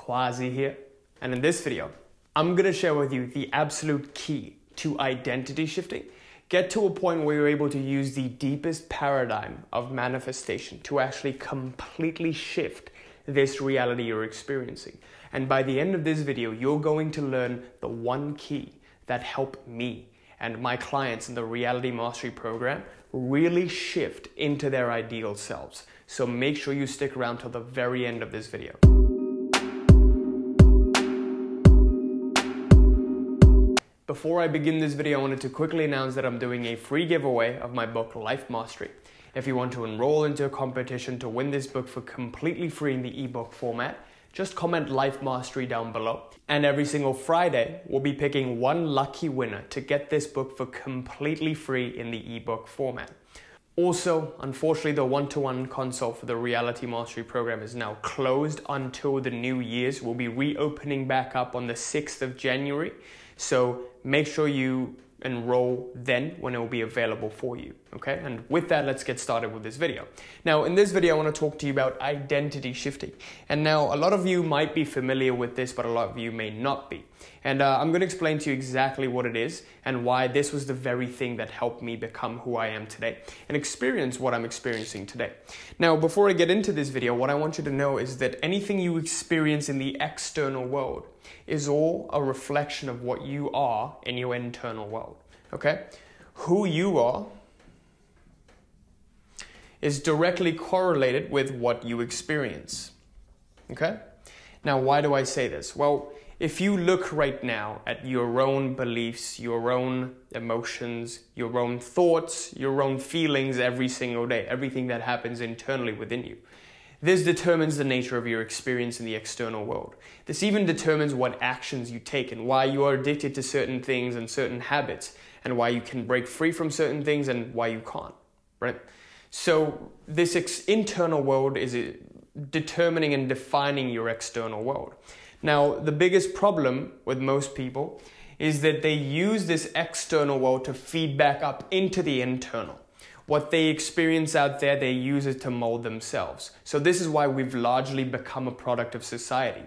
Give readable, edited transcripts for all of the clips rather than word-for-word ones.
Quazi here, and in this video, I'm going to share with you the absolute key to identity shifting. Get to a point where you're able to use the deepest paradigm of manifestation to actually completely shift this reality you're experiencing. And by the end of this video, you're going to learn the one key that helped me and my clients in the Reality Mastery Program really shift into their ideal selves. So make sure you stick around till the very end of this video. Before I begin this video, I wanted to quickly announce that I'm doing a free giveaway of my book, Life Mastery. If you want to enroll into a competition to win this book for completely free in the ebook format, just comment Life Mastery down below. And every single Friday, we'll be picking one lucky winner to get this book for completely free in the ebook format. Also, unfortunately, the one-to-one consult for the Reality Mastery Program is now closed until the New Year's. We'll be reopening back up on the 6th of January. So make sure you enroll then when it will be available for you, okay? And with that, let's get started with this video. Now, in this video, I want to talk to you about identity shifting. And now, a lot of you might be familiar with this, but a lot of you may not be. And I'm going to explain to you exactly what it is and why this was the very thing that helped me become who I am today and experience what I'm experiencing today. Now, before I get into this video, what I want you to know is that anything you experience in the external world is all a reflection of what you are in your internal world, okay? Who you are is directly correlated with what you experience, okay? Now, why do I say this? Well, if you look right now at your own beliefs, your own emotions, your own thoughts, your own feelings every single day, everything that happens internally within you, this determines the nature of your experience in the external world. This even determines what actions you take and why you are addicted to certain things and certain habits and why you can break free from certain things and why you can't, right? So this internal world is determining and defining your external world. Now, the biggest problem with most people is that they use this external world to feed back up into the internal. What they experience out there, they use it to mold themselves. So this is why we've largely become a product of society.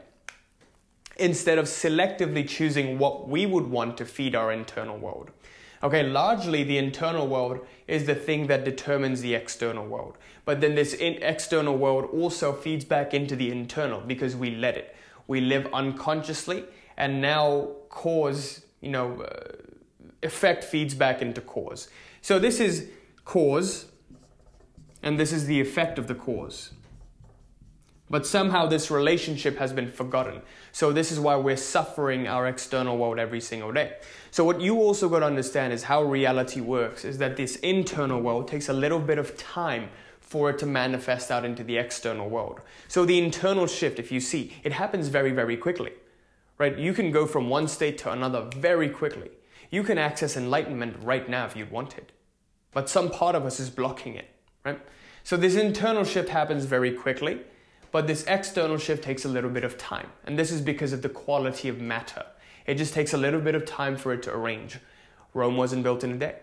Instead of selectively choosing what we would want to feed our internal world. Okay, largely the internal world is the thing that determines the external world. But then this external world also feeds back into the internal because we let it. We live unconsciously, and now effect feeds back into cause. So this is cause, and this is the effect of the cause. But somehow this relationship has been forgotten. So this is why we're suffering our external world every single day. So what you also got to understand is how reality works, is that this internal world takes a little bit of time for it to manifest out into the external world. So the internal shift, if you see, it happens very, very quickly, right? You can go from one state to another very quickly. You can access enlightenment right now if you wanted, but some part of us is blocking it, right? So this internal shift happens very quickly, but this external shift takes a little bit of time. And this is because of the quality of matter. It just takes a little bit of time for it to arrange. Rome wasn't built in a day,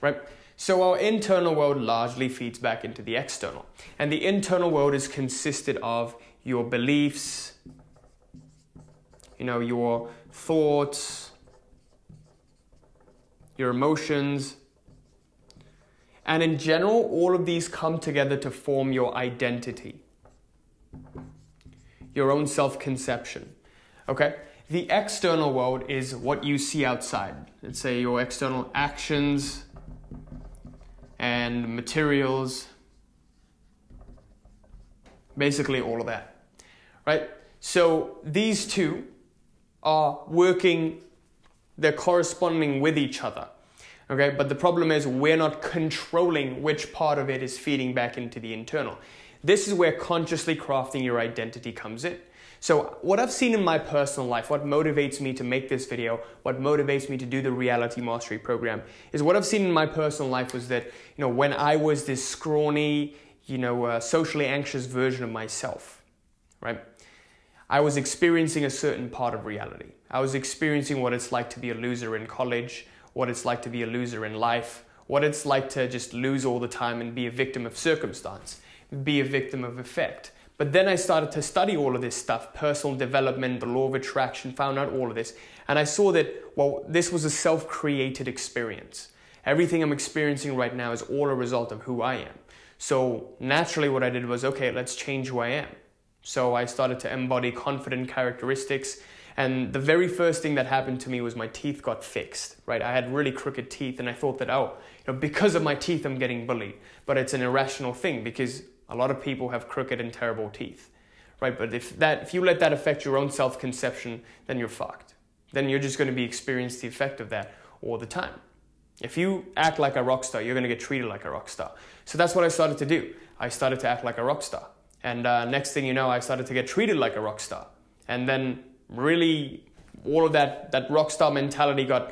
right? So our internal world largely feeds back into the external. And the internal world is consisted of your beliefs, your thoughts, your emotions. And in general, all of these come together to form your identity, your own self-conception, okay? The external world is what you see outside. Let's say your external actions and materials, basically all of that, right? So these two are working, they're corresponding with each other, okay? But the problem is we're not controlling which part of it is feeding back into the internal. This is where consciously crafting your identity comes in. So what I've seen in my personal life, what motivates me to make this video, what motivates me to do the Reality Mastery Program, is what I've seen in my personal life was that, when I was this scrawny, socially anxious version of myself, right? I was experiencing a certain part of reality. I was experiencing what it's like to be a loser in college, what it's like to be a loser in life, what it's like to just lose all the time and be a victim of circumstance, be a victim of effect. But then I started to study all of this stuff, personal development, the law of attraction, found out all of this. And I saw that, well, this was a self-created experience. Everything I'm experiencing right now is all a result of who I am. So naturally what I did was, okay, let's change who I am. So I started to embody confident characteristics. And the very first thing that happened to me was my teeth got fixed, right? I had really crooked teeth and I thought that, oh, because of my teeth, I'm getting bullied. But it's an irrational thing because a lot of people have crooked and terrible teeth, right? But if you let that affect your own self-conception, then you're fucked. Then you're just going to be experiencing the effect of that all the time. If you act like a rock star, you're going to get treated like a rock star. So that's what I started to do. I started to act like a rock star. And next thing you know, I started to get treated like a rock star. And then really all of that rock star mentality got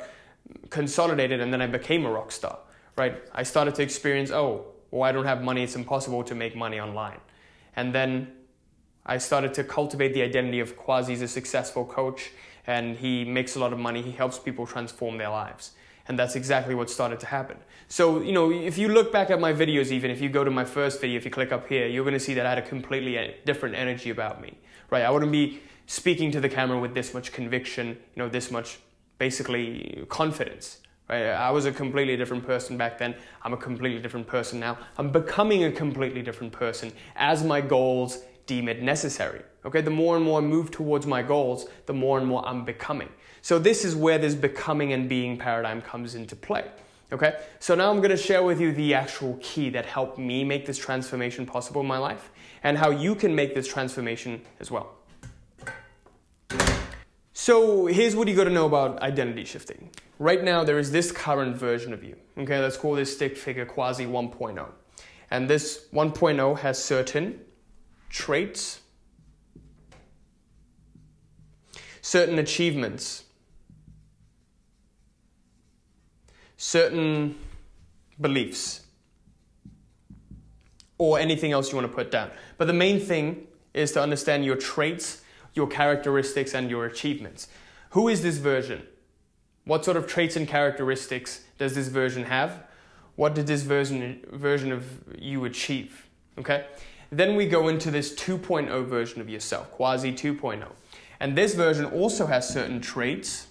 consolidated and then I became a rock star, right? I started to experience, oh, well, I don't have money, it's impossible to make money online. And then I started to cultivate the identity of Quazi as a successful coach, and he makes a lot of money, he helps people transform their lives. And that's exactly what started to happen. So, if you look back at my videos, even if you go to my first video, if you click up here, you're going to see that I had a completely different energy about me, right? I wouldn't be speaking to the camera with this much conviction, this much basically confidence. Right? I was a completely different person back then. I'm a completely different person now. I'm becoming a completely different person as my goals deem it necessary. Okay, the more and more I move towards my goals, the more and more I'm becoming. So this is where this becoming and being paradigm comes into play. Okay, so now I'm going to share with you the actual key that helped me make this transformation possible in my life and how you can make this transformation as well. So here's what you got to know about identity shifting. Right now, there is this current version of you. Okay, let's call this stick figure Quazi 1.0. And this 1.0 has certain traits, certain achievements, certain beliefs, or anything else you want to put down. But the main thing is to understand your traits, your characteristics, and your achievements. Who is this version? What sort of traits and characteristics does this version have? What did this version of you achieve? Okay? Then we go into this 2.0 version of yourself, Quazi 2.0. And this version also has certain traits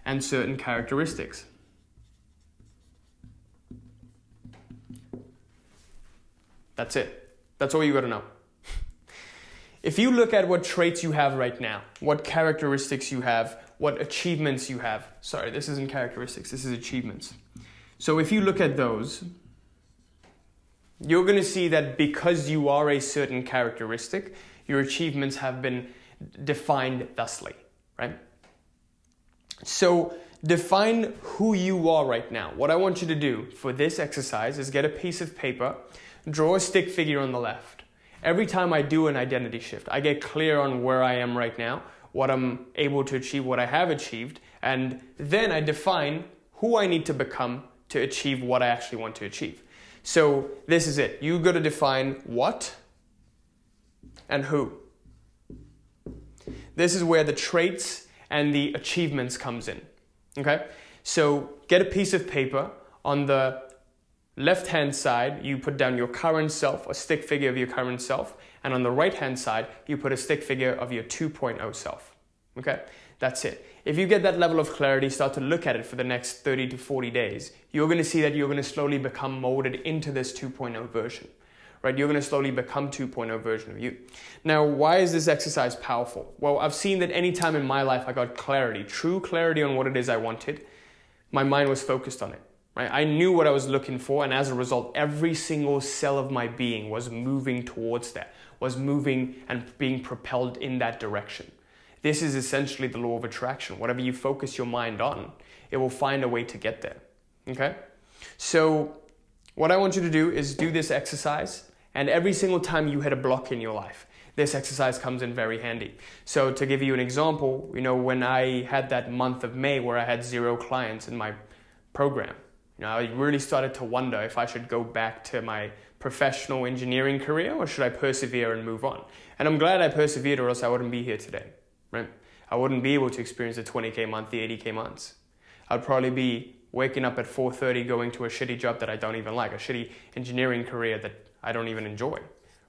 and certain characteristics. That's it. That's all you got to know. If you look at what traits you have right now, what characteristics you have, what achievements you have. Sorry, this isn't characteristics, this is achievements. So if you look at those, you're going to see that because you are a certain characteristic, your achievements have been defined thusly, right? So define who you are right now. What I want you to do for this exercise is get a piece of paper, draw a stick figure on the left. Every time I do an identity shift, I get clear on where I am right now, what I'm able to achieve, what I have achieved, and then I define who I need to become to achieve what I actually want to achieve. So this is it. You got to define what and who. This is where the traits and the achievements comes in. Okay? So get a piece of paper. On the left-hand side, you put down your current self, a stick figure of your current self. And on the right-hand side, you put a stick figure of your 2.0 self. Okay? That's it. If you get that level of clarity, start to look at it for the next 30 to 40 days, you're going to see that you're going to slowly become molded into this 2.0 version. Right? You're going to slowly become 2.0 version of you. Now, why is this exercise powerful? Well, I've seen that any time in my life I got clarity, true clarity on what it is I wanted, my mind was focused on it. Right? I knew what I was looking for, and as a result, every single cell of my being was moving towards that, was moving and being propelled in that direction. This is essentially the law of attraction. Whatever you focus your mind on, it will find a way to get there. Okay? So what I want you to do is do this exercise, and every single time you hit a block in your life, this exercise comes in very handy. So to give you an example, when I had that month of May where I had 0 clients in my program, I really started to wonder if I should go back to my professional engineering career or should I persevere and move on. And I'm glad I persevered, or else I wouldn't be here today. Right? I wouldn't be able to experience the 20K month, the 80K months. I'd probably be waking up at 4:30 going to a shitty job that I don't even like, a shitty engineering career that I don't even enjoy.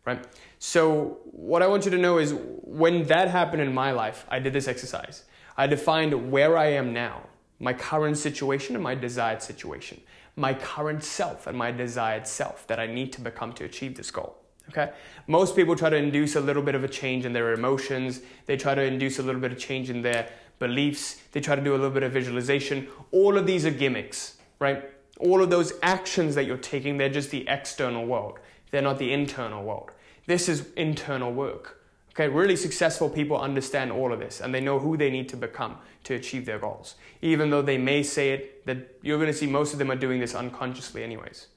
right? So what I want you to know is when that happened in my life, I did this exercise. I defined where I am now, my current situation and my desired situation, my current self and my desired self that I need to become to achieve this goal. Okay? Most people try to induce a little bit of a change in their emotions. They try to induce a little bit of change in their beliefs. They try to do a little bit of visualization. All of these are gimmicks, right? All of those actions that you're taking, they're just the external world. They're not the internal world. This is internal work. Okay, really successful people understand all of this and they know who they need to become to achieve their goals. Even though they may say it, that you're going to see most of them are doing this unconsciously anyways.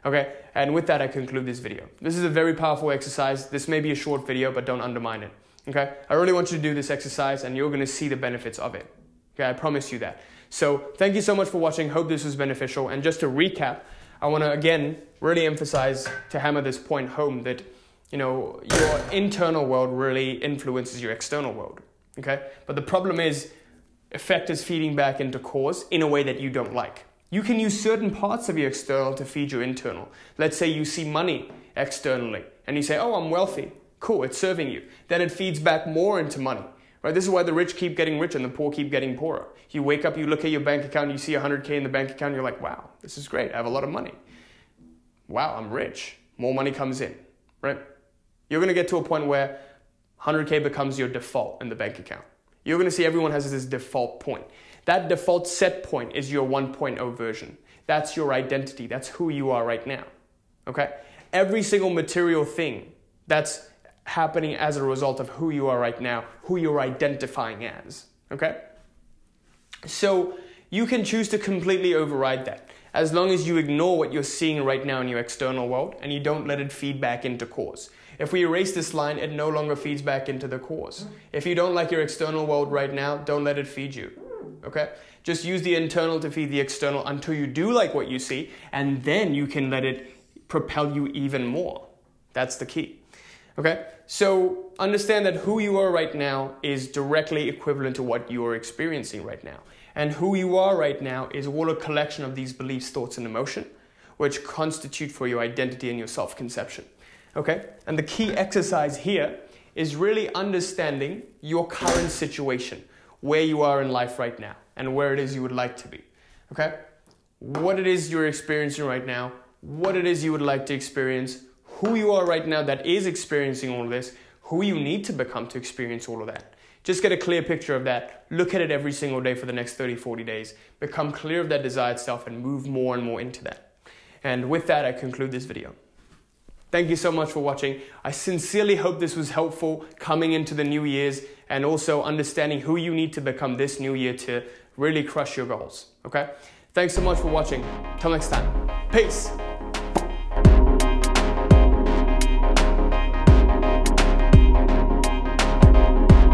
Okay, and with that I conclude this video. This is a very powerful exercise. This may be a short video, but don't undermine it. Okay, I really want you to do this exercise and you're going to see the benefits of it. Okay, I promise you that. So thank you so much for watching. Hope this was beneficial. And just to recap, I want to again really emphasize, to hammer this point home, that your internal world really influences your external world, okay? But the problem is, effect is feeding back into cause in a way that you don't like. You can use certain parts of your external to feed your internal. Let's say you see money externally, and you say, oh, I'm wealthy. Cool, it's serving you. Then it feeds back more into money, right? This is why the rich keep getting richer and the poor keep getting poorer. You wake up, you look at your bank account, you see 100K in the bank account, you're like, wow, this is great, I have a lot of money. Wow, I'm rich. More money comes in, right? You're going to get to a point where 100K becomes your default in the bank account. You're going to see everyone has this default point. That default set point is your 1.0 version. That's your identity. That's who you are right now. Okay? Every single material thing that's happening as a result of who you are right now, who you're identifying as. Okay? So you can choose to completely override that, as long as you ignore what you're seeing right now in your external world and you don't let it feed back into cause. If we erase this line, it no longer feeds back into the cause. If you don't like your external world right now, don't let it feed you, okay? Just use the internal to feed the external until you do like what you see, and then you can let it propel you even more. That's the key, okay? So understand that who you are right now is directly equivalent to what you are experiencing right now. And who you are right now is all a collection of these beliefs, thoughts, and emotion, which constitute for your identity and your self-conception. Okay? And the key exercise here is really understanding your current situation, where you are in life right now, and where it is you would like to be. Okay? What it is you're experiencing right now, what it is you would like to experience, who you are right now that is experiencing all of this, who you need to become to experience all of that. Just get a clear picture of that. Look at it every single day for the next 30, 40 days. Become clear of that desired self and move more and more into that. And with that, I conclude this video. Thank you so much for watching. I sincerely hope this was helpful coming into the new year's and also understanding who you need to become this new year to really crush your goals. Okay? Thanks so much for watching. Till next time. Peace.